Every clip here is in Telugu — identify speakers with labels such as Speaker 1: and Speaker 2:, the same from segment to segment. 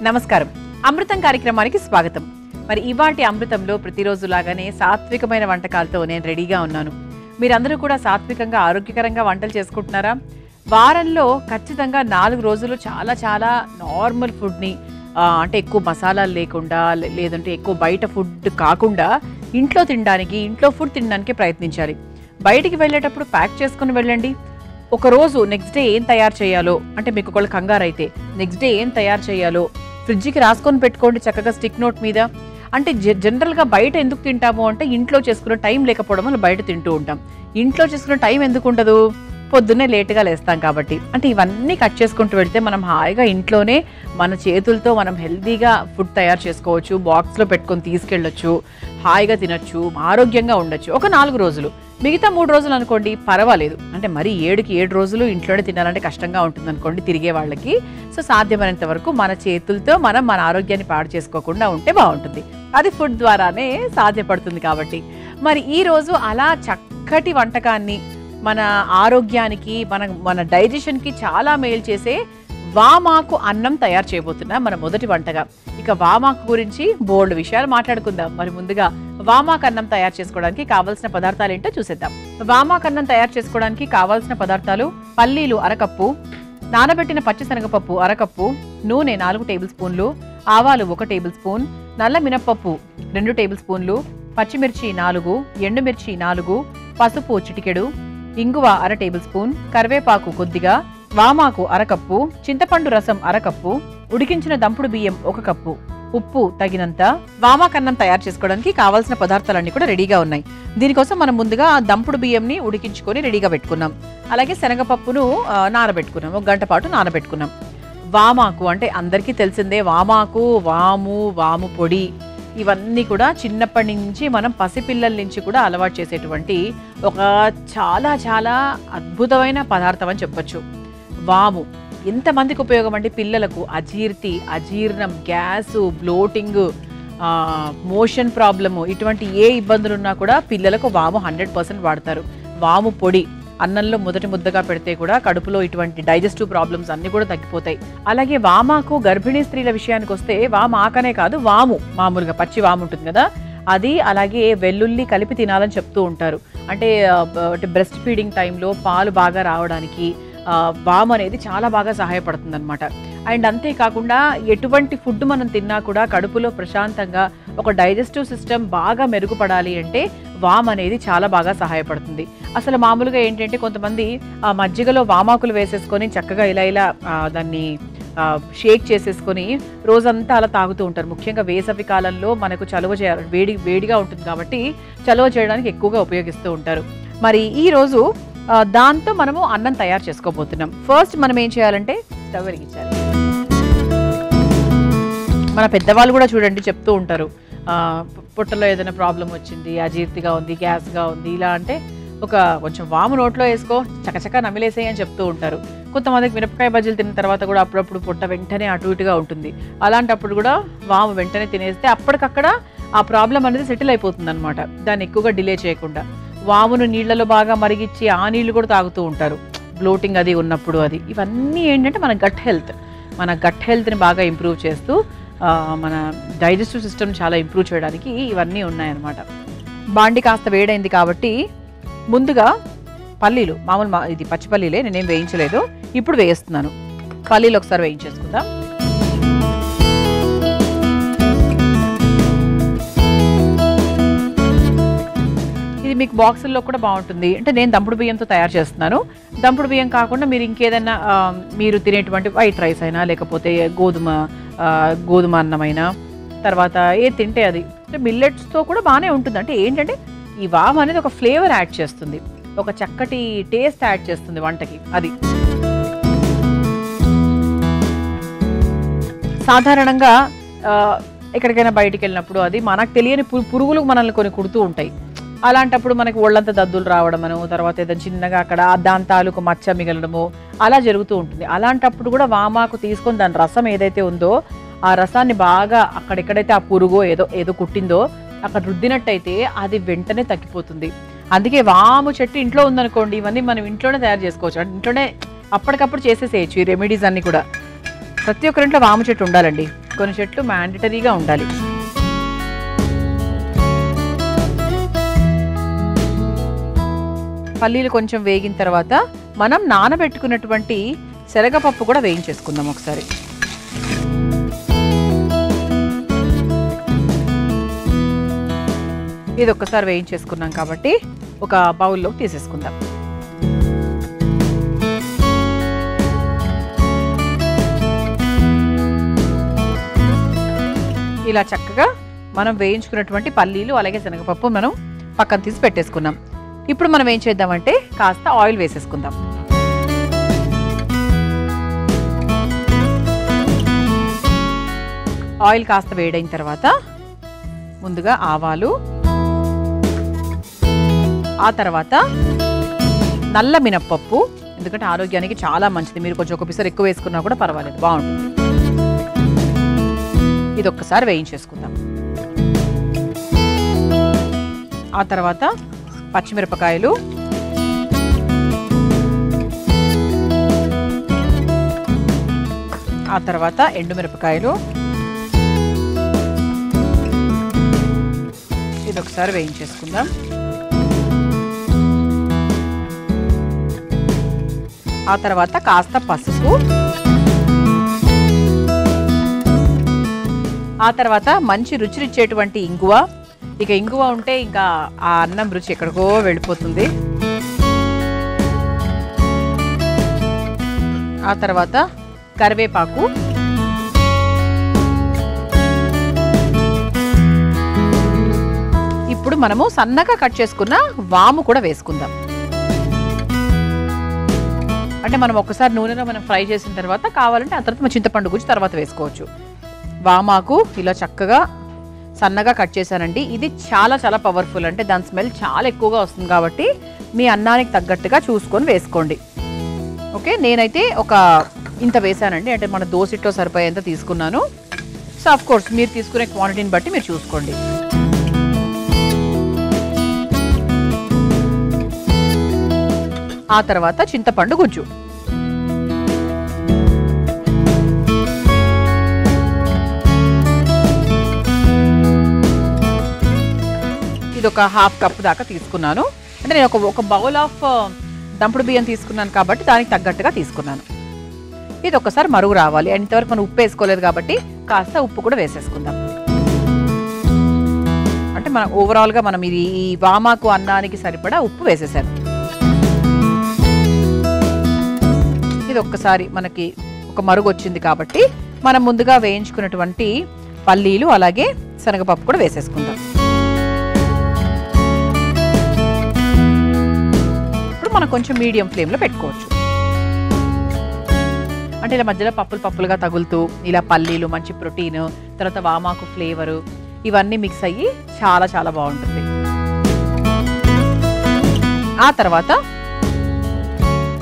Speaker 1: నమస్కారం. అమృతం కార్యక్రమానికి స్వాగతం. మరి ఇవాటి అమృతంలో ప్రతిరోజు లాగానే సాత్వికమైన వంటకాలతో నేను రెడీగా ఉన్నాను. మీరందరూ కూడా సాత్వికంగా ఆరోగ్యకరంగా వంటలు చేసుకుంటున్నారా? వారంలో ఖచ్చితంగా 4 రోజులు చాలా చాలా నార్మల్ ఫుడ్ని అంటే ఎక్కువ మసాలాలు లేకుండా లేదంటే ఎక్కువ బయట ఫుడ్ కాకుండా ఇంట్లో ఫుడ్ తినడానికి ప్రయత్నించాలి. బయటికి వెళ్ళేటప్పుడు ప్యాక్ చేసుకుని వెళ్ళండి. ఒకరోజు నెక్స్ట్ డే ఏం తయారు చేయాలో అంటే మీకు ఒకళ్ళు కంగారు అయితే నెక్స్ట్ డే ఏం తయారు చేయాలో ఫ్రిడ్జ్కి రాసుకొని పెట్టుకోండి చక్కగా స్టిక్ నోట్ మీద. అంటే జనరల్గా బయట ఎందుకు తింటాము అంటే ఇంట్లో చేసుకునే టైం లేకపోవడం వల్ల బయట తింటూ ఉంటాం. ఇంట్లో చేసుకునే టైం ఎందుకు ఉండదు? పొద్దున్నే లేట్గా లేస్తాం కాబట్టి. అంటే ఇవన్నీ కట్ చేసుకుంటూ వెళ్తే మనం హాయిగా ఇంట్లోనే మన చేతులతో మనం హెల్తీగా ఫుడ్ తయారు చేసుకోవచ్చు, బాక్స్లో పెట్టుకొని తీసుకెళ్ళొచ్చు, హాయిగా తినొచ్చు, ఆరోగ్యంగా ఉండొచ్చు. ఒక 4 రోజులు. మిగతా 3 రోజులు అనుకోండి పర్వాలేదు. అంటే మరి 7కి 7 రోజులు ఇంట్లోనే తినాలంటే కష్టంగా ఉంటుంది అనుకోండి తిరిగే వాళ్ళకి. సో సాధ్యమైనంత వరకు మన చేతులతో మనం మన ఆరోగ్యాన్ని పాడు చేసుకోకుండా ఉంటే బాగుంటుంది. అది ఫుడ్ ద్వారానే సాధ్యపడుతుంది కాబట్టి. మరి ఈరోజు అలా చక్కటి వంటకాన్ని మన ఆరోగ్యానికి మన డైజెషన్కి చాలా మేలు చేసే వామాకు అన్నం తయారు చేయబోతున్నా మన మొదటి వంటగా. ఇక వామాకు గురించి బోల్డ్ విషయాలు మాట్లాడుకుందాం. మరి ముందుగా వామాకు అన్నం తయారు చేసుకోవడానికి కావాల్సిన పదార్థాలు ఏంటో చూసేద్దాం. వామాకు అన్నం తయారు చేసుకోవడానికి కావాల్సిన పదార్థాలు: పల్లీలు 1 కప్పు, నానబెట్టిన పచ్చిశనగపప్పు 1 కప్పు, నూనె 4 టేబుల్ స్పూన్లు, ఆవాలు 1 టేబుల్ స్పూన్, నల్ల మినప్పప్పు 2 టేబుల్ స్పూన్లు, పచ్చిమిర్చి 4, ఎండుమిర్చి 4, పసుపు చిటికెడు, ఇంగువ 1 టేబుల్ స్పూన్, కరివేపాకు కొద్దిగా, వామాకు 1 కప్పు, చింతపండు రసం 1 కప్పు, ఉడికించిన దంపుడు బియ్యం 1 కప్పు, ఉప్పు తగినంత. వామాకన్నం తయారు చేసుకోవడానికి కావాల్సిన పదార్థాలన్నీ కూడా రెడీగా ఉన్నాయి. దీనికోసం మనం ముందుగా దంపుడు బియ్యంని ఉడికించుకొని రెడీగా పెట్టుకున్నాం. అలాగే శనగపప్పును నానబెట్టుకున్నాం, 1 గంట పాటు నానబెట్టుకున్నాం. వామాకు అంటే అందరికీ తెలిసిందే. వామాకు, వాము పొడి ఇవన్నీ కూడా చిన్నప్పటి నుంచి మనం పసిపిల్లల నుంచి కూడా అలవాటు చేసేటువంటి ఒక చాలా చాలా అద్భుతమైన పదార్థం అని చెప్పొచ్చు. వాము ఎంతమందికి ఉపయోగం అండి? పిల్లలకు అజీర్ణం, గ్యాసు, బ్లోటింగ్, మోషన్ ప్రాబ్లము ఇటువంటి ఏ ఇబ్బందులు ఉన్నా కూడా పిల్లలకు వాము 100% వాడతారు. వాము పొడి అన్నంలో మొదటి ముద్దగా పెడితే కూడా కడుపులో ఇటువంటి డైజెస్టివ్ ప్రాబ్లమ్స్ అన్నీ కూడా తగ్గిపోతాయి. అలాగే వామాకు గర్భిణీ స్త్రీల విషయానికి వస్తే వామాకనే కాదు, వాము మామూలుగా పచ్చి వాము ఉంటుంది కదా అది, అలాగే వెల్లుల్లి కలిపి తినాలని చెప్తూ ఉంటారు. అంటే బ్రెస్ట్ ఫీడింగ్ టైంలో పాలు బాగా రావడానికి వాము అనేది చాలా బాగా సహాయపడుతుంది అనమాట. అండ్ అంతేకాకుండా ఎటువంటి ఫుడ్ మనం తిన్నా కూడా కడుపులో ప్రశాంతంగా ఒక డైజెస్టివ్ సిస్టమ్ బాగా మెరుగుపడాలి అంటే వామ్ అనేది చాలా బాగా సహాయపడుతుంది. అసలు మామూలుగా ఏంటంటే కొంతమంది మజ్జిగలో వామాకులు వేసేసుకొని చక్కగా ఇలా దాన్ని షేక్ చేసేసుకొని రోజంతా అలా తాగుతూ ఉంటారు. ముఖ్యంగా వేసవి కాలంలో మనకు చలువ వేడిగా ఉంటుంది కాబట్టి చలువ చేయడానికి ఎక్కువగా ఉపయోగిస్తూ ఉంటారు. మరి ఈరోజు దాంతో మనము అన్నం తయారు చేసుకోబోతున్నాం. ఫస్ట్ మనం ఏం చేయాలంటే స్టవ్ వెలిగించాలి. మన పెద్దవాళ్ళు కూడా చూడండి చెప్తూ ఉంటారు, పొట్టలో ఏదైనా ప్రాబ్లం వచ్చింది, అజీర్తిగా ఉంది, గ్యాస్గా ఉంది, ఇలా అంటే కొంచెం వాము నోట్లో వేసుకో చకచకా నమిలేసేయి అని చెప్తూ ఉంటారు. కొంతమందికి మిరపకాయ బజ్జీలు తిన్న తర్వాత కూడా అప్పుడప్పుడు పొట్ట వెంటనే అటు ఇటుగా ఉంటుంది. అలాంటప్పుడు కూడా వాము వెంటనే తినేస్తే అప్పటికక్కడ ఆ ప్రాబ్లం అనేది సెటిల్ అయిపోతుంది అనమాట, దాన్ని ఎక్కువగా డిలే చేయకుండా. వామును నీళ్లలో బాగా మరిగించి ఆ నీళ్లు కూడా తాగుతూ ఉంటారు బ్లోటింగ్ అది ఉన్నప్పుడు. ఇవన్నీ ఏంటంటే మన గట్ హెల్త్ని బాగా ఇంప్రూవ్ చేస్తూ మన డైజెస్టివ్ సిస్టమ్ చాలా ఇంప్రూవ్ చేయడానికి ఇవన్నీ ఉన్నాయన్నమాట. బాండి కాస్త వేడైంది కాబట్టి ముందుగా పల్లీలు, ఇది పచ్చి పల్లీలే, నేనేం వేయించలేదు, ఇప్పుడు వేయిస్తున్నాను. పల్లీలు ఒకసారి వేయించేసుకుందాం. ఇది మీకు బాక్సుల్లో కూడా బాగుంటుంది. అంటే నేను దంపుడు బియ్యంతో తయారు చేస్తున్నాను. దంపుడు బియ్యం కాకుండా మీరు ఇంకేదైనా మీరు తినేటువంటి వైట్ రైస్ అయినా లేకపోతే గోధుమ అన్నమైనా, తర్వాత ఏది తింటే అది, అంటే మిల్లెట్స్తో కూడా బాగానే ఉంటుంది. అంటే ఏంటంటే ఈ వామ్ అనేది ఒక ఫ్లేవర్ యాడ్ చేస్తుంది, ఒక చక్కటి టేస్ట్ యాడ్ చేస్తుంది వంటకి. అది సాధారణంగా ఎక్కడికైనా బయటికి వెళ్ళినప్పుడు అది మనకు తెలియని పురుగులు మనల్ని కొన్ని కుడుతూ ఉంటాయి. అలాంటప్పుడు మనకి ఒళ్ళంతా దద్దులు రావడమను, తర్వాత ఏదైనా చిన్నగా అక్కడ దాని తాలూకు మచ్చ మిగలడము అలా జరుగుతూ ఉంటుంది. అలాంటప్పుడు కూడా వామాకు తీసుకొని దాని రసం ఏదైతే ఉందో ఆ రసాన్ని బాగా అక్కడెక్కడైతే ఆ పురుగో ఏదో కుట్టిందో అక్కడ రుద్దినట్టయితే అది వెంటనే తగ్గిపోతుంది. అందుకే వాము చెట్టు ఇంట్లో ఉందనుకోండి, ఇవన్నీ మనం ఇంట్లోనే తయారు చేసుకోవచ్చు. ఇంట్లోనే అప్పటికప్పుడు చేసేసేయచ్చు ఈ రెమెడీస్ అన్నీ కూడా. ప్రతి ఒక్కరింట్లో వాము చెట్టు ఉండాలండి. కొన్ని చెట్లు మ్యాండటరీగా ఉండాలి. పల్లీలు కొంచెం వేగిన తర్వాత మనం నానబెట్టుకున్నటువంటి శనగపప్పు కూడా వేయించేసుకుందాం ఒకసారి. ఇది ఒక్కసారి వేయించేసుకున్నాం కాబట్టి ఒక బౌల్లోకి తీసేసుకుందాం. ఇలా చక్కగా మనం వేయించుకున్నటువంటి పల్లీలు అలాగే శనగపప్పు మనం పక్కన తీసి పెట్టేసుకున్నాం. ఇప్పుడు మనం ఏం చేద్దామంటే కాస్త ఆయిల్ వేసేసుకుందాం. ఆయిల్ కాస్త వేడైన తర్వాత ముందుగా ఆవాలు, ఆ తర్వాత నల్ల మినప్పప్పు, ఎందుకంటే ఆరోగ్యానికి చాలా మంచిది. మీరు కొంచెం ఒక పిసరు ఎక్కువ వేసుకున్నా కూడా పర్వాలేదు, బాగుంటుంది. ఇది ఒక్కసారి వేయించేసుకుందాం. ఆ తర్వాత పచ్చిమిరపకాయలు, ఆ తర్వాత ఎండుమిరపకాయలు, ఇది ఒకసారి వేయించేసుకుందాం. ఆ తర్వాత కాస్త పసుపు, ఆ తర్వాత మంచి రుచినిచ్చేటువంటి ఇంగువ. ఇక ఇంగువ ఉంటే ఇంకా ఆ అన్నం రుచి ఎక్కడికో వెళ్ళిపోతుంది. ఆ తర్వాత కరివేపాకు, ఇప్పుడు మనము సన్నగా కట్ చేసుకున్న వాము కూడా వేసుకుందాం. అంటే మనం ఒక్కసారి నూనెలో మనం ఫ్రై చేసిన తర్వాత కావాలంటే ఆ తర్వాత చింతపండు గుజ్జు తర్వాత వేసుకోవచ్చు. వామాకు ఇలా చక్కగా సన్నగా కట్ చేశానండి. ఇది చాలా చాలా పవర్ఫుల్, అంటే దాని స్మెల్ చాలా ఎక్కువగా వస్తుంది కాబట్టి మీ అన్నానికి తగ్గట్టుగా చూసుకొని వేసుకోండి. ఓకే, నేనైతే ఒక ఇంత వేసానండి, అంటే మన దోసెట్లో సరిపోయేంత తీసుకున్నాను. సో ఆఫ్ కోర్స్ మీరు తీసుకునే క్వాంటిటీని బట్టి మీరు చూసుకోండి. ఆ తర్వాత చింతపండు గుజ్జు, ఇది ఒక హాఫ్ కప్ దాకా తీసుకున్నాను. అంటే నేను ఒక బౌల్ ఆఫ్ దంపుడు బియ్యం తీసుకున్నాను కాబట్టి దానికి తగ్గట్టుగా తీసుకున్నాను. ఇది ఒకసారి మరుగు రావాలి. అండ్ ఇంతవరకు మనం ఉప్పు వేసుకోలేదు కాబట్టి కాస్త ఉప్పు కూడా వేసేసుకుందాం. అంటే మనం ఓవరాల్గా మనం ఇది ఈ వామాకు అన్నానికి సరిపడా ఉప్పు వేసేసాను. ఇది ఒక్కసారి మనకి ఒక మరుగు వచ్చింది కాబట్టి మనం ముందుగా వేయించుకున్నటువంటి పల్లీలు అలాగే శనగపప్పు కూడా వేసేసుకుందాం. ఇప్పుడు మనం కొంచెం మీడియం ఫ్లేమ్లో పెట్టుకోవచ్చు. అంటే ఇలా మధ్యలో పప్పులుగా తగులుతూ ఇలా పల్లీలు మంచి ప్రోటీన్, తర్వాత వామాకు ఫ్లేవరు ఇవన్నీ మిక్స్ అయ్యి చాలా చాలా బాగుంటుంది. ఆ తర్వాత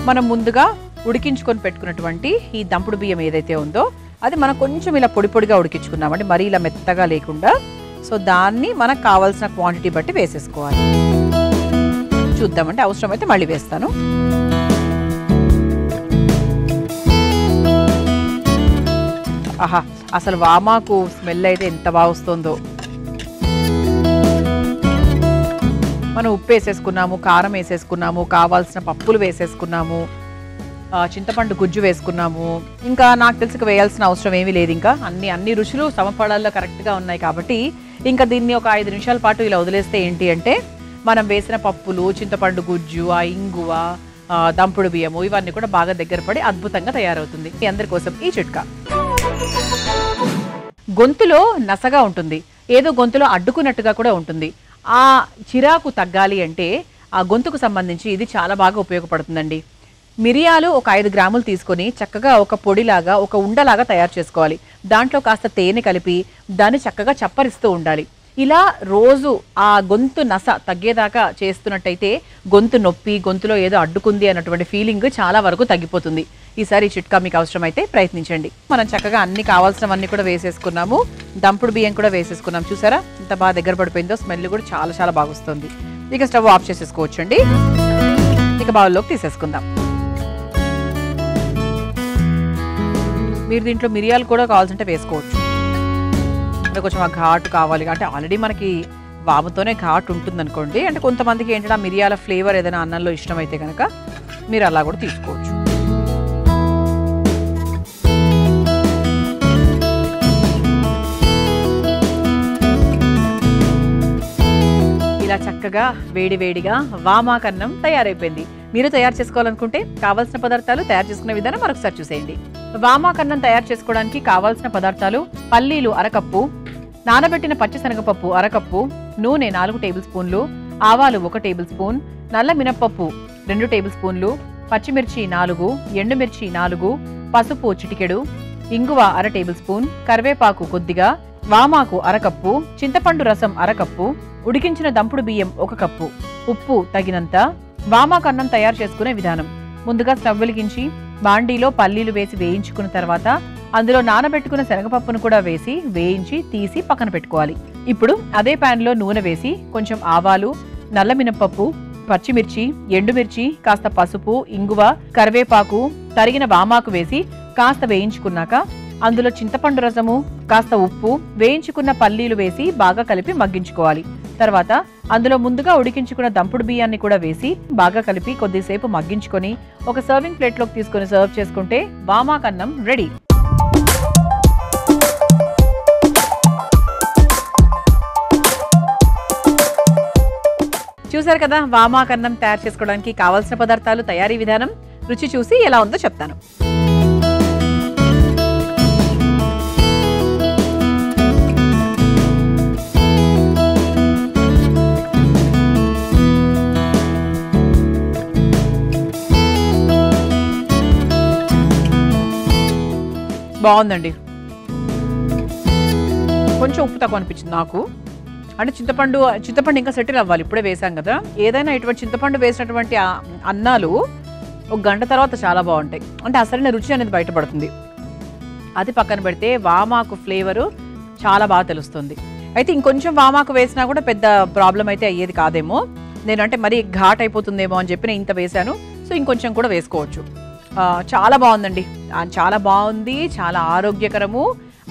Speaker 1: మనం ముందుగా ఉడికించుకొని పెట్టుకున్నటువంటి ఈ దంపుడు బియ్యం ఏదైతే ఉందో అది మనం కొంచెం ఇలా పొడిగా ఉడికించుకున్నామండి, మరీ ఇలా మెత్తగా లేకుండా. సో దాన్ని మనకు కావాల్సిన క్వాంటిటీ బట్టి వేసేసుకోవాలి. చూద్దామంటే అవసరమైతే మళ్ళీ వేస్తాను. ఆహా, అసలు వామాకు స్మెల్ అయితే ఎంత బాగా వస్తుందో. మనం ఉప్పు వేసేసుకున్నాము, కారం వేసేసుకున్నాము, కావాల్సిన పప్పులు వేసేసుకున్నాము, చింతపండు గుజ్జు వేసుకున్నాము. ఇంకా నాకు తెలిసి వేయాల్సిన అవసరం ఏమీ లేదు. ఇంకా అన్ని రుచులు సమపాళల్లో కరెక్ట్గా ఉన్నాయి కాబట్టి ఇంకా దీన్ని ఒక 5 నిమిషాల పాటు ఇలా వదిలేస్తే ఏంటి అంటే మనం వేసిన పప్పులు, చింతపండు గుజ్జు, ఆ ఇంగువ, దంపుడు బియ్యము ఇవన్నీ కూడా బాగా దగ్గర పడి అద్భుతంగా తయారవుతుంది. మీ అందరి కోసం ఈ చిట్కా. గొంతులో నసగా ఉంటుంది, ఏదో గొంతులో అడ్డుకున్నట్టుగా కూడా ఉంటుంది. ఆ చిరాకు తగ్గాలి అంటే ఆ గొంతుకు సంబంధించి ఇది చాలా బాగా ఉపయోగపడుతుందండి. మిరియాలు ఒక 5 గ్రాములు తీసుకొని చక్కగా ఒక పొడిలాగా ఒక ఉండలాగా తయారు చేసుకోవాలి. దాంట్లో కాస్త తేనె కలిపి దాన్ని చక్కగా చప్పరిస్తూ ఉండాలి. ఇలా రోజు ఆ గొంతు నస తగ్గేదాకా చేస్తున్నట్టయితే గొంతు నొప్పి, గొంతులో ఏదో అడ్డుకుంది అన్నటువంటి ఫీలింగ్ చాలా వరకు తగ్గిపోతుంది. ఈసారి ఈ చిట్కా మీకు అవసరమైతే ప్రయత్నించండి. మనం చక్కగా అన్ని కావాల్సినవన్నీ కూడా వేసేసుకున్నాము, దంపుడు బియ్యం కూడా వేసేసుకున్నాం. చూసారా ఎంత బాగా దగ్గర పడిపోయిందో, స్మెల్ కూడా చాలా చాలా బాగా వస్తుంది. ఇక స్టవ్ ఆఫ్ చేసేసుకోవచ్చండి. ఇక బౌల్లోకి తీసేసుకుందాం. మీరు దీంట్లో మిరియాలు కూడా కావాల్సింటే వేసుకోవచ్చు. అంటే కొంచెం ఆ ఘాటు కావాలి అంటే ఆల్రెడీ మనకి వాముతోనే ఘాటు ఉంటుందనుకోండి. అంటే కొంతమందికి ఏంటంటే ఆ మిరియాల ఫ్లేవర్ ఏదైనా అన్నంలో ఇష్టమైతే కనుక మీరు అలా కూడా తీసుకోవచ్చు. ఇలా చక్కగా వేడివేడిగా వామాకన్నం తయారైపోయింది. మీరు తయారు చేసుకోవాలనుకుంటే కావాల్సిన పదార్థాలు, తయారు చేసుకునే విధానం మరొకసారి చూసేయండి. వామాకన్నం తయారు చేసుకోవడానికి కావాల్సిన పదార్థాలు: పల్లీలు అరకప్పు, నానబెట్టిన పచ్చిశనగపప్పు అరకప్పు, నూనె 4 టేబుల్ స్పూన్లు, ఆవాలు 1 టేబుల్ స్పూన్, నల్ల మినప్పప్పు 2 టేబుల్ స్పూన్లు, పచ్చిమిర్చి 4, ఎండుమిర్చి 4, పసుపు చిటికెడు, ఇంగువ 1/2 టేబుల్ స్పూన్, కరివేపాకు కొద్దిగా, వామాకు అరకప్పు, చింతపండు రసం అరకప్పు, ఉడికించిన దంపుడు బియ్యం 1 కప్పు, ఉప్పు తగినంత. వామాకన్నం తయారు చేసుకునే విధానం: ముందుగా స్టవ్ వెలిగించి బాండీలో పల్లీలు వేసి వేయించుకున్న తర్వాత అందులో నానబెట్టుకున్న శనగపప్పును కూడా వేసి వేయించి తీసి పక్కన పెట్టుకోవాలి. ఇప్పుడు అదే ప్యాన్లో నూనె వేసి కొంచెం ఆవాలు, నల్ల మినపప్పు, పచ్చిమిర్చి, ఎండుమిర్చి, కాస్త పసుపు, ఇంగువ, కరివేపాకు, తరిగిన వామాకు వేసి కాస్త వేయించుకున్నాక అందులో చింతపండు రసము, కాస్త ఉప్పు, వేయించుకున్న పల్లీలు వేసి బాగా కలిపి మగ్గించుకోవాలి. తర్వాత అందులో ముందుగా ఉడికించుకున్న దంపుడు బియ్యాన్ని కూడా వేసి బాగా కలిపి కొద్దిసేపు మగ్గించుకొని ఒక సర్వింగ్ ప్లేట్లోకి తీసుకొని సర్వ్ చేసుకుంటే వామాకన్నం రెడీ. చూసారు కదా వామాకన్నం తయారు చేసుకోవడానికి కావాల్సిన పదార్థాలు, తయారీ విధానం. రుచి చూసి ఎలా ఉందో చెప్తాను. బాగుందండి. కొంచెం ఉప్పు తక్కువ అనిపించింది నాకు. అంటే చింతపండు ఇంకా సెటిల్ అవ్వాలి, ఇప్పుడే వేసాం కదా. ఏదైనా ఇటువంటి చింతపండు వేసినటువంటి అన్నాలు ఒక గంట తర్వాత చాలా బాగుంటాయి. అంటే అసలైన రుచి అనేది బయటపడుతుంది. అది పక్కన పెడితే వామాకు ఫ్లేవరు చాలా బాగా తెలుస్తుంది. అయితే ఇంకొంచెం వామాకు వేసినా కూడా పెద్ద ప్రాబ్లం అయితే అయ్యేది కాదేమో. నేను అంటే మరీ ఘాట్ అయిపోతుందేమో అని చెప్పి నేను ఇంత వేసాను. సో ఇంకొంచెం కూడా వేసుకోవచ్చు. చాలా బాగుందండి. చాలా బాగుంది, చాలా ఆరోగ్యకరము,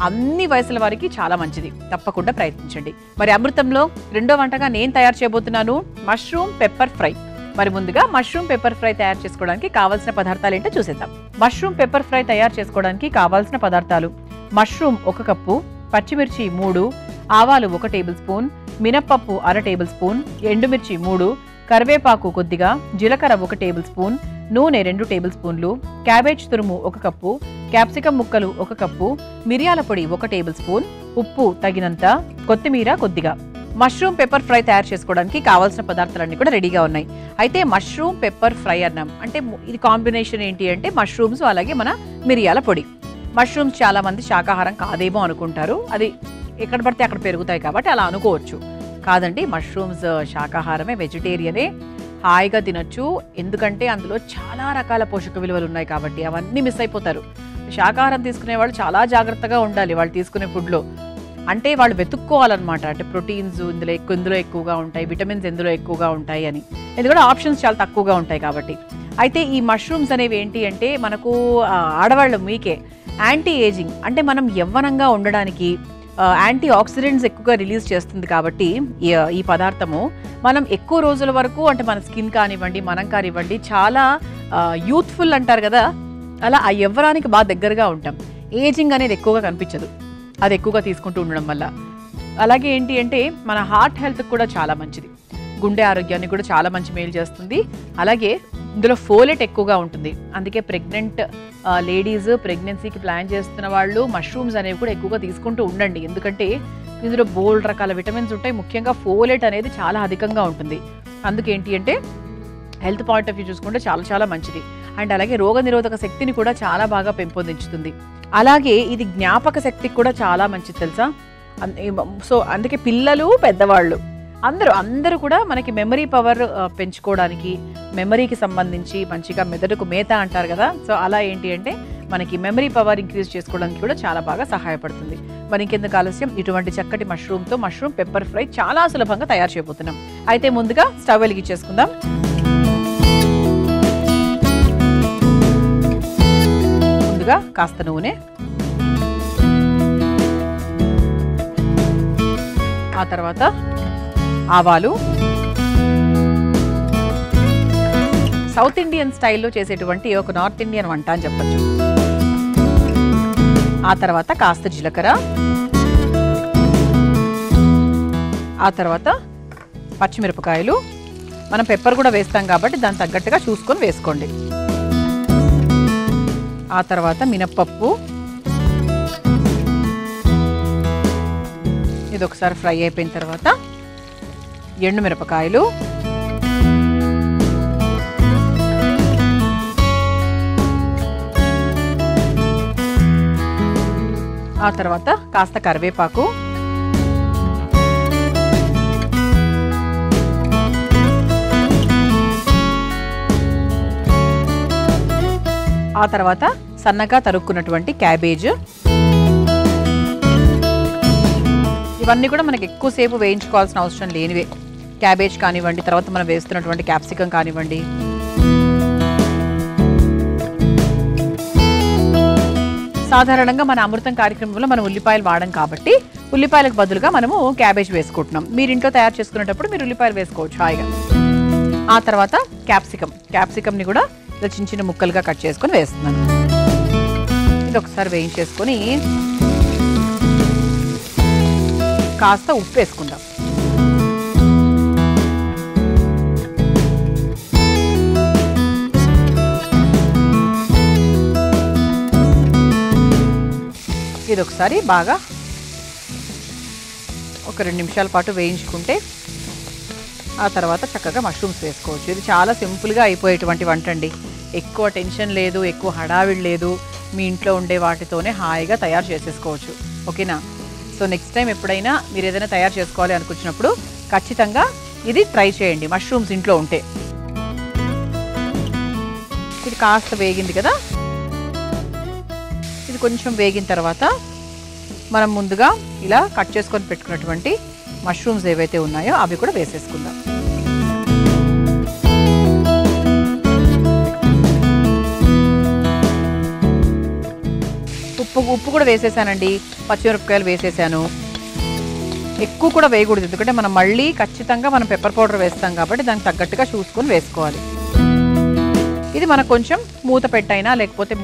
Speaker 1: అన్ని వయసుల వారికి చాలా మంచిది. తప్పకుండా ప్రయత్నించండి. మరి అమృతంలో రెండో వంటగా నేను తయారు చేయబోతున్నాను మష్రూమ్ పెప్పర్ ఫ్రై. మరి ముందుగా మష్రూమ్ పెప్పర్ ఫ్రై తయారు చేసుకోవడానికి కావాల్సిన పదార్థాలు ఏంటో చూసేద్దాం. మష్రూమ్ పెప్పర్ ఫ్రై తయారు చేసుకోవడానికి కావాల్సిన పదార్థాలు: మష్రూమ్ 1 కప్పు, పచ్చిమిర్చి 3, ఆవాలు 1 టేబుల్ స్పూన్, మినప్పప్పు 1/2 టేబుల్ స్పూన్, ఎండుమిర్చి 3, కరివేపాకు కొద్దిగా, జీలకర్ర 1 టేబుల్ స్పూన్, నూనె 2 టేబుల్ స్పూన్లు, క్యాబేజ్ తురుము 1 కప్పు, క్యాప్సికం ముక్కలు 1 కప్పు, మిరియాల పొడి 1 టేబుల్ స్పూన్, ఉప్పు తగినంత, కొత్తిమీర కొద్దిగా. మష్రూమ్ పెప్పర్ ఫ్రై తయారు చేసుకోవడానికి కావాల్సిన పదార్థాలన్నీ కూడా రెడీగా ఉన్నాయి. అయితే మష్రూమ్ పెప్పర్ ఫ్రై అన్నాం అంటే ఇది కాంబినేషన్ ఏంటి అంటే మష్రూమ్స్ అలాగే మన మిరియాల పొడి. మష్రూమ్స్ చాలా మంది శాకాహారం కాదేమో అనుకుంటారు. అది ఎక్కడ పడితే అక్కడ పెరుగుతాయి కాబట్టి అలా అనుకోవచ్చు. కాదండి, మష్రూమ్స్ శాకాహారమే, వెజిటేరియనే, హాయిగా తినొచ్చు. ఎందుకంటే అందులో చాలా రకాల పోషక విలువలు ఉన్నాయి కాబట్టి అవన్నీ మిస్ అయిపోతారు. శాకాహారం తీసుకునే వాళ్ళు చాలా జాగ్రత్తగా ఉండాలి వాళ్ళు తీసుకునే ఫుడ్లో. అంటే వాళ్ళు వెతుక్కోవాలన్నమాట. అంటే ప్రోటీన్స్ ఇందులో ఎక్కువగా ఉంటాయి, విటమిన్స్ ఎందులో ఎక్కువగా ఉంటాయి అని. ఎందుకంటే ఆప్షన్స్ చాలా తక్కువగా ఉంటాయి కాబట్టి. అయితే ఈ మష్రూమ్స్ అనేవి ఏంటి అంటే మనకు ఆడవాళ్ళు మీకే యాంటీ ఏజింగ్, అంటే మనం యవ్వనంగా ఉండడానికి యాంటీ ఆక్సిడెంట్స్ ఎక్కువగా రిలీజ్ చేస్తుంది కాబట్టి ఈ పదార్థము మనం ఎక్కువ రోజుల వరకు అంటే మన స్కిన్ కానివ్వండి, మనం కానివ్వండి, చాలా యూత్ఫుల్ అంటారు కదా, అలా ఆ యవ్వనానికి బాగా దగ్గరగా ఉంటాం. ఏజింగ్ అనేది ఎక్కువగా కనిపించదు అది ఎక్కువగా తీసుకుంటూ ఉండడం వల్ల. అలాగే ఏంటి అంటే మన హార్ట్ హెల్త్కి కూడా చాలా మంచిది, గుండె ఆరోగ్యాన్ని కూడా చాలా మంచి మేలు చేస్తుంది. అలాగే ఇందులో ఫోలేట్ ఎక్కువగా ఉంటుంది. అందుకే ప్రెగ్నెంట్ లేడీస్, ప్రెగ్నెన్సీకి ప్లాన్ చేస్తున్న వాళ్ళు మష్రూమ్స్ అనేవి కూడా ఎక్కువగా తీసుకుంటూ ఉండండి. ఎందుకంటే ఇందులో బోల్డ్ రకాల విటమిన్స్ ఉంటాయి. ముఖ్యంగా ఫోలేట్ అనేది చాలా అధికంగా ఉంటుంది. అందుకేంటి అంటే హెల్త్ పాయింట్ ఆఫ్ వ్యూ చూసుకుంటే చాలా చాలా మంచిది. అండ్ అలాగే రోగనిరోధక శక్తిని కూడా చాలా బాగా పెంపొందించుతుంది. అలాగే ఇది జ్ఞాపక శక్తికి కూడా చాలా మంచిది తెలుసా. సో అందుకే పిల్లలు, పెద్దవాళ్ళు అందరూ కూడా మనకి మెమరీ పవర్ పెంచుకోవడానికి, మెమరీకి సంబంధించి మంచిగా మెదడుకు మేత అంటారు కదా, సో అలా ఏంటి అంటే మనకి మెమరీ పవర్ ఇంక్రీజ్ చేసుకోవడానికి కూడా చాలా బాగా సహాయపడుతుంది. మరి ఇంకెందుకు ఆలస్యం, ఇటువంటి చక్కటి మష్రూమ్తో మష్రూమ్ పెప్పర్ ఫ్రై చాలా సులభంగా తయారు చేయబోతున్నాం. అయితే ముందుగా స్టవ్ వెలిగించేసుకుందాం. ముందుగా కాస్త నూనె, ఆ తర్వాత ఆవాలు, సౌత్ ఇండియన్ స్టైల్లో చేసేటువంటి ఒక నార్త్ ఇండియన్ వంట అని చెప్పచ్చు. ఆ తర్వాత కాస్త జీలకర్ర, ఆ తర్వాత పచ్చిమిరపకాయలు, మనం పెప్పర్ కూడా వేస్తాం కాబట్టి దాని తగ్గట్టుగా చూసుకొని వేసుకోండి. ఆ తర్వాత మినప్పప్పు, ఇది ఒకసారి ఫ్రై అయిపోయిన తర్వాత ఎండుమిరపకాయలు, ఆ తర్వాత కాస్త కరివేపాకు, ఆ తర్వాత సన్నగా తరుక్కున్నటువంటి క్యాబేజ్. ఇవన్నీ కూడా మనకి ఎక్కువసేపు వేయించుకోవాల్సిన అవసరం లేనివే. క్యాబేజ్ కానివ్వండి, తర్వాత మనం వేస్తున్నటువంటి క్యాప్సికం కానివ్వండి. సాధారణంగా మన అమృతం కార్యక్రమంలో మనం ఉల్లిపాయలు వాడడం కాబట్టి ఉల్లిపాయలకు బదులుగా మనము క్యాబేజ్ వేసుకుంటున్నాం. మీరు ఇంట్లో తయారు చేసుకునేటప్పుడు మీరు ఉల్లిపాయలు వేసుకోవచ్చు హాయిగా. ఆ తర్వాత క్యాప్సికమ్ని కూడా ఇలా చిన్న చిన్న ముక్కలుగా కట్ చేసుకొని వేస్తున్నాను. ఇది ఒకసారి వేయించేసుకొని కాస్త ఉప్పు వేసుకుందాం. ఇది ఒకసారి బాగా ఒక 2 నిమిషాల పాటు వేయించుకుంటే ఆ తర్వాత చక్కగా మష్రూమ్స్ వేసుకోవచ్చు. ఇది చాలా సింపుల్గా అయిపోయేటువంటి వంట అండి. ఎక్కువ టెన్షన్ లేదు, ఎక్కువ హడావిడి లేదు. మీ ఇంట్లో ఉండే వాటితోనే హాయిగా తయారు చేసేసుకోవచ్చు. ఓకేనా? సో నెక్స్ట్ టైం ఎప్పుడైనా మీరు ఏదైనా తయారు చేసుకోవాలి అనుకుంటున్నప్పుడు ఖచ్చితంగా ఇది ట్రై చేయండి, మష్రూమ్స్ ఇంట్లో ఉంటే. ఇది కాస్త వేగింది కదా, ఇది కొంచెం వేగిన తర్వాత మనం ముందుగా ఇలా కట్ చేసుకొని పెట్టుకున్నటువంటి మష్రూమ్స్ ఏవైతే ఉన్నాయో అవి కూడా వేసేసుకుందాం. ఉప్పు కూడా వేసేసానండి, పచ్చిమిరపకాయలు వేసేసాను. ఎక్కువ కూడా వేయకూడదు, ఎందుకంటే మనం మళ్ళీ ఖచ్చితంగా మనం పెప్పర్ పౌడర్ వేస్తాం కాబట్టి దానికి తగ్గట్టుగా చూసుకొని వేసుకోవాలి. ఇది మనకు కొంచెం మూత పెట్టైనా లేకపోతే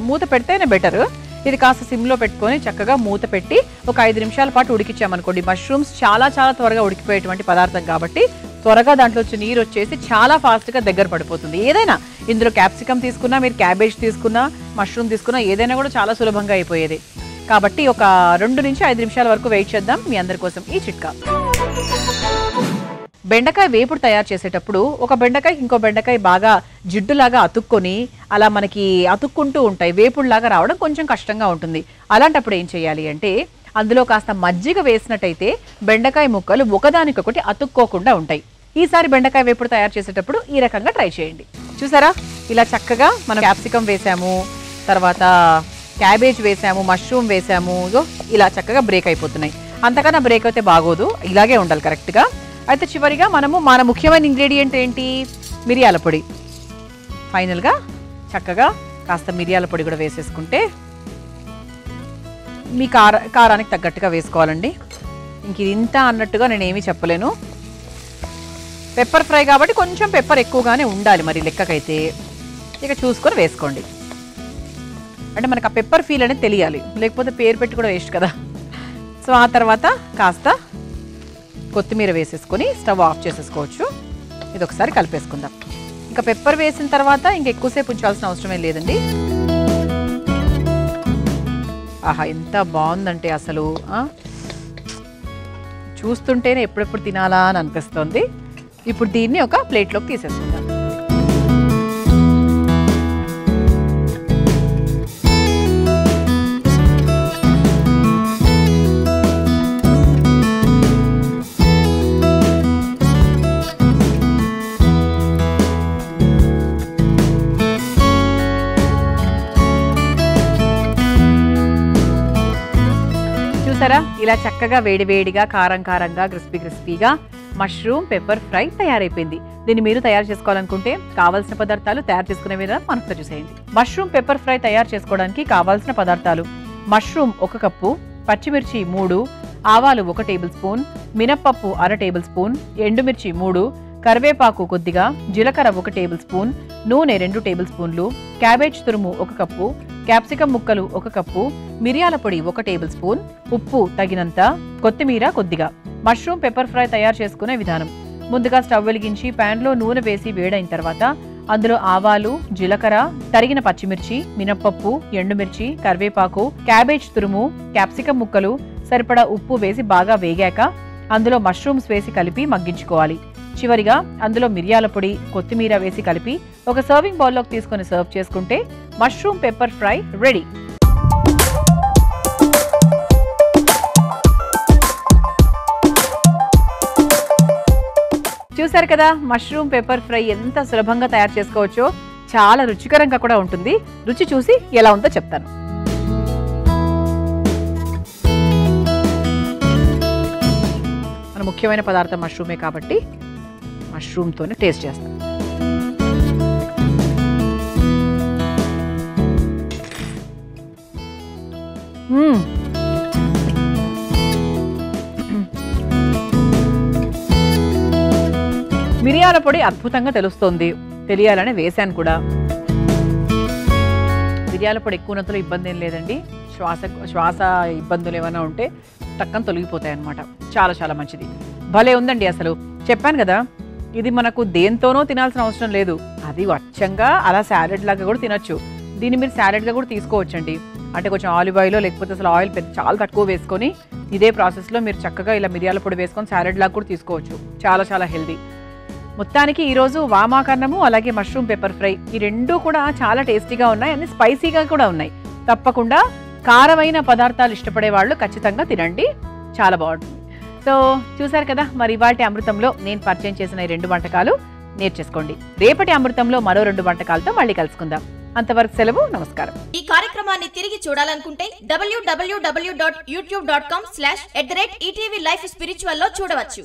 Speaker 1: మూత పెడితేనే బెటర్. ఇది కాస్త సిమ్లో పెట్టుకొని చక్కగా మూత పెట్టి ఒక 5 నిమిషాల పాటు ఉడికించామనుకోండి. మష్రూమ్స్ చాలా త్వరగా ఉడికిపోయేటువంటి పదార్థం కాబట్టి త్వరగా దాంట్లో వచ్చి నీరు వచ్చేసి చాలా ఫాస్ట్గా దగ్గర పడిపోతుంది. ఏదైనా ఇందులో క్యాప్సికమ్ తీసుకున్నా, మీరు క్యాబేజ్ తీసుకున్నా, మష్రూమ్ తీసుకున్నా, ఏదైనా కూడా చాలా సులభంగా అయిపోయేది. కాబట్టి ఒక 2 నుంచి 5 నిమిషాల వరకు వెయిట్ చేద్దాం. మీ అందరి కోసం ఈ చిట్కా. బెండకాయ వేపుడు తయారు చేసేటప్పుడు ఒక బెండకాయ ఇంకో బెండకాయ బాగా జిడ్డులాగా అతుక్కొని అలా మనకి అతుక్కుంటూ ఉంటాయి. వేపుడులాగా రావడం కొంచెం కష్టంగా ఉంటుంది. అలాంటప్పుడు ఏం చేయాలి అంటే అందులో కాస్త మజ్జిగ వేసినట్టయితే బెండకాయ ముక్కలు ఒకదానికొకటి అతుక్కోకుండా ఉంటాయి. ఈసారి బెండకాయ వేపుడు తయారు చేసేటప్పుడు ఈ రకంగా ట్రై చేయండి. చూసారా, ఇలా చక్కగా మనం క్యాప్సికమ్ వేసాము, తర్వాత క్యాబేజ్ వేసాము, మష్రూమ్ వేసాము, ఇలా చక్కగా బ్రేక్ అయిపోతున్నాయి. అంతకన్నా బ్రేక్ అయితే బాగోదు, ఇలాగే ఉండాలి కరెక్ట్గా. అయితే చివరిగా మన ముఖ్యమైన ఇంగ్రీడియంట్ ఏంటి? మిరియాల పొడి. ఫైనల్గా చక్కగా కాస్త మిరియాల పొడి కూడా వేసేసుకుంటే మీ కారానికి తగ్గట్టుగా వేసుకోవాలండి. ఇంక ఇది ఇంత అన్నట్టుగా నేనేమీ చెప్పలేను. పెప్పర్ ఫ్రై కాబట్టి కొంచెం పెప్పర్ ఎక్కువగానే ఉండాలి మరి లెక్కకైతే. ఇక చూసుకొని వేసుకోండి. అంటే మనకు ఆ పెప్పర్ ఫీల్ అనేది తెలియాలి, లేకపోతే పేరు పెట్టి కూడా వేస్ట్ కదా. సో ఆ తర్వాత కాస్త కొత్తిమీర వేసేసుకొని స్టవ్ ఆఫ్ చేసేసుకోవచ్చు. ఇది ఒకసారి కలిపేసుకుందాం. ఇంకా పెప్పర్ వేసిన తర్వాత ఇంకా ఎక్కువసేపు ఉంచాల్సిన అవసరమే లేదండి. ఆహా, ఎంత బాగుందంటే అసలు చూస్తుంటేనే ఎప్పుడెప్పుడు తినాలా అని అనిపిస్తుంది. ఇప్పుడు దీన్ని ఒక ప్లేట్లోకి తీసేసుకుందాం. చూసారా, ఇలా చక్కగా వేడివేడిగా కారంగా క్రిస్పీగా మష్రూమ్ పెప్పర్ ఫ్రై తయారైపోయింది. దీన్ని మీరు తయారు చేసుకోవాలనుకుంటే కావాల్సిన పదార్థాలు తయారు చేసుకునే విధానం మనకు చూసేయండి. మష్రూమ్ పెప్పర్ ఫ్రై తయారు చేసుకోవడానికి కావాల్సిన పదార్థాలు: మష్రూమ్ 1 కప్పు, పచ్చిమిర్చి 3, ఆవాలు 1 టేబుల్ స్పూన్, మినప్పప్పు అర టేబుల్ స్పూన్, ఎండుమిర్చి 3, కరివేపాకు కొద్దిగా, జీలకర్ర 1 టేబుల్ స్పూన్, నూనె 2 టేబుల్ స్పూన్లు, క్యాబేజ్ తురుము 1 కప్పు, క్యాప్సికం ముక్కలు 1 కప్పు, మిరియాల పొడి 1 టేబుల్ స్పూన్, ఉప్పు తగినంత, కొత్తిమీర కొద్దిగా. మష్రూమ్ పెప్పర్ ఫ్రై తయారు చేసుకునే విధానం. ముందుగా స్టవ్ వెలిగించి ప్యాన్లో నూనె వేసి వేడైన తర్వాత అందులో ఆవాలు, జీలకర్ర, తరిగిన పచ్చిమిర్చి, మినప్పప్పు, ఎండుమిర్చి, కరివేపాకు, క్యాబేజ్ తురుము, క్యాప్సికం ముక్కలు, సరిపడా ఉప్పు వేసి బాగా వేగాక అందులో మష్రూమ్స్ వేసి కలిపి మగ్గించుకోవాలి. చివరిగా అందులో మిరియాల పొడి, కొత్తిమీర వేసి కలిపి ఒక సర్వింగ్ బౌల్లోకి తీసుకొని సర్వ్ చేసుకుంటే మష్రూమ్ పెప్పర్ ఫ్రై రెడీ. చూసారు కదా మష్రూమ్ పెప్పర్ ఫ్రై ఎంత సులభంగా తయారు చేసుకోవచ్చో. చాలా రుచికరంగా కూడా ఉంటుంది. రుచి చూసి ఎలా ఉందో చెప్తాను. మన ముఖ్యమైన పదార్థం మష్రూమే కాబట్టి మష్రూమ్తోనే టేస్ట్ చేస్తాం. మిరియాల పొడి అద్భుతంగా తెలుస్తోంది. తెలియాలని వేశాను కూడా. మిరియాల పొడి ఎక్కువ ఉన్నంతలో ఇబ్బంది ఏం లేదండి. శ్వాస ఇబ్బందులు ఏమైనా ఉంటే టక్కన తొలగిపోతాయి అన్నమాట. చాలా చాలా మంచిది. భలే ఉందండి. అసలు చెప్పాను కదా, ఇది మనకు దేంతోనో తినాల్సిన అవసరం లేదు. అది అచ్చంగా అలా సాలెడ్ లాగా కూడా తినొచ్చు. దీన్ని మీరు సాలెడ్గా కూడా తీసుకోవచ్చండి. అంటే కొంచెం ఆలివ్ ఆయిల్ లేకపోతే అసలు ఆయిల్ చాలా తక్కువ వేసుకొని ఇదే ప్రాసెస్లో మీరు చక్కగా ఇలా మిరియాల పొడి వేసుకొని సాలెడ్ లాగా కూడా తీసుకోవచ్చు. చాలా చాలా హెల్దీ. మొత్తానికి ఈరోజు వామాకరణము అలాగే మష్రూమ్ పెప్పర్ ఫ్రై ఈ రెండూ కూడా చాలా టేస్టీగా ఉన్నాయి. అన్ని స్పైసీగా కూడా ఉన్నాయి. తప్పకుండా కారమైన పదార్థాలు ఇష్టపడే వాళ్ళు ఖచ్చితంగా తినండి. చాలా బాగుంటుంది. సో చూసారు కదా, మరి ఇవాల్టి అమృతంలో నేను పరిచయం చేసిన ఈ 2 వంటకాలు నేర్చేసుకోండి. రేపటి అమృతంలో మరో 2 వంటకాలతో మళ్ళీ కలుసుకుందాం. అంతవరకు సెలవు. నమస్కారం.
Speaker 2: ఈ కార్యక్రమాన్ని తిరిగి చూడాలనుకుంటే www.youtube.com/ETV Life Spiritual లో చూడవచ్చు.